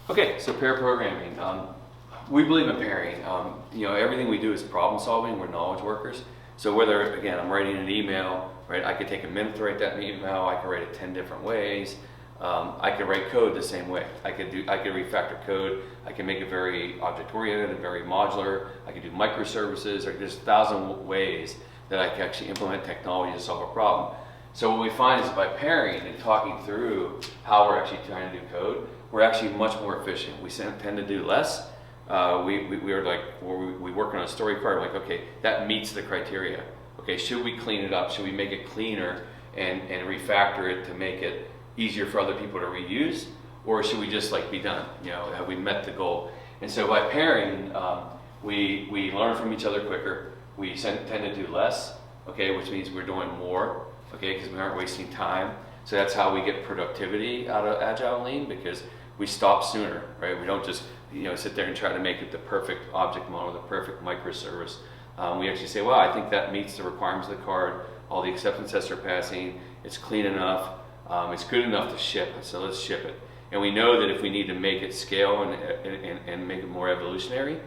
Okay, so pair programming. We believe in pairing. Everything we do is problem solving. We're knowledge workers. So whether, again, I'm writing an email, right? I could take a minute to write that email. I could write it 10 different ways. I could write code the same way. I could refactor code. I can make it very object-oriented and very modular. I could do microservices. There's 1,000 ways that I can actually implement technology to solve a problem. So what we find is by pairing and talking through how we're actually trying to do code, we're actually much more efficient. We tend to do less. We work on a story card, like, okay, that meets the criteria. Okay, should we clean it up? Should we make it cleaner and refactor it to make it easier for other people to reuse? Or should we just be done? Have we met the goal? And so by pairing, we learn from each other quicker. We tend to do less, okay, which means we're doing more, okay, because we aren't wasting time. So that's how we get productivity out of Agile Lean, because we stop sooner, right? We don't just sit there and try to make it the perfect object model, the perfect microservice. We actually say, well, I think that meets the requirements of the card. All the acceptance tests are passing. It's clean enough. It's good enough to ship, so let's ship it. And we know that if we need to make it scale and make it more evolutionary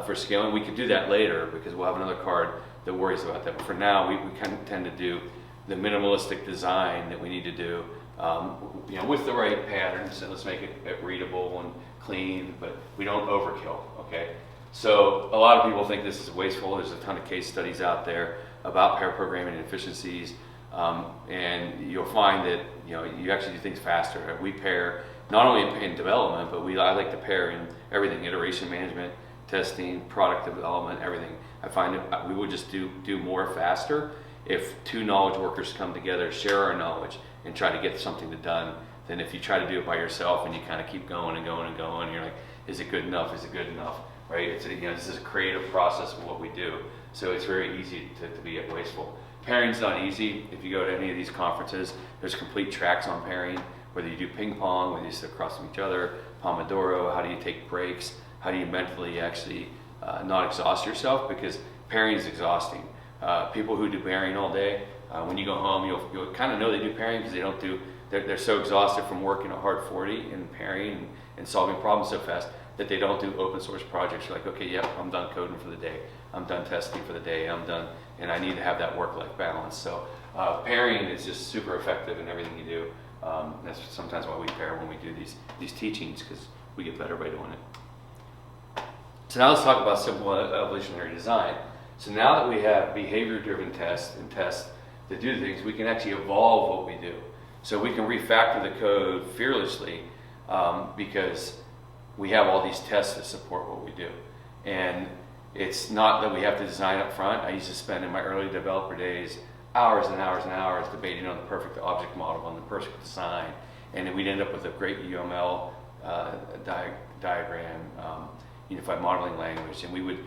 for scaling, we could do that later, because we'll have another card that worries about that. But for now, we kind of tend to do the minimalistic design that we need to do, with the right patterns, and let's make it readable and clean, but we don't overkill, okay? So a lot of people think this is wasteful. There's a ton of case studies out there about pair programming and efficiencies, and you'll find that you actually do things faster. Right? We pair not only in development, but I like to pair in everything: iteration management, testing, product development, everything. I find that we would just do more faster if two knowledge workers come together, share our knowledge, and try to get something done, than if you try to do it by yourself and you kind of keep going and going and going. And you're like, is it good enough? Is it good enough? Right? This is a creative process of what we do. So it's very easy to be wasteful. Pairing's not easy. If you go to any of these conferences, there's complete tracks on pairing, whether you do ping pong, whether you sit across from each other, Pomodoro, how do you take breaks, how do you mentally actually not exhaust yourself, because pairing is exhausting. People who do pairing all day, when you go home, you'll kind of know they do pairing, because they're so exhausted from working a hard 40 and pairing and solving problems so fast that they don't do open source projects. You're like, okay, yep, I'm done coding for the day. I'm done testing for the day. I'm done, and I need to have that work-life balance. So pairing is just super effective in everything you do. That's sometimes why we pair when we do these teachings, because we get better by doing it. So now let's talk about simple evolutionary design. So now that we have behavior-driven tests and tests that do things, we can actually evolve what we do. So we can refactor the code fearlessly, because we have all these tests that support what we do. And it's not that we have to design up front. I used to spend in my early developer days hours and hours and hours debating on the perfect object model, on the perfect design, and then we'd end up with a great UML diagram, unified modeling language, and we would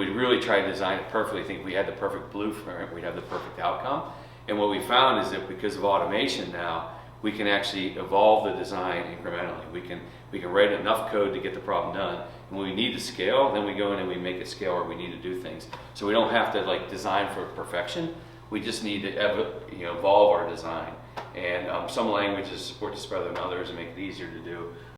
really try to design it perfectly, think we had the perfect blueprint, we'd have the perfect outcome. And what we found is that because of automation now, we can actually evolve the design incrementally. We can write enough code to get the problem done. And when we need to scale, then we go in and we make it scale where we need to do things. So we don't have to design for perfection. We just need to evolve our design. And some languages support this better than others and make it easier to do.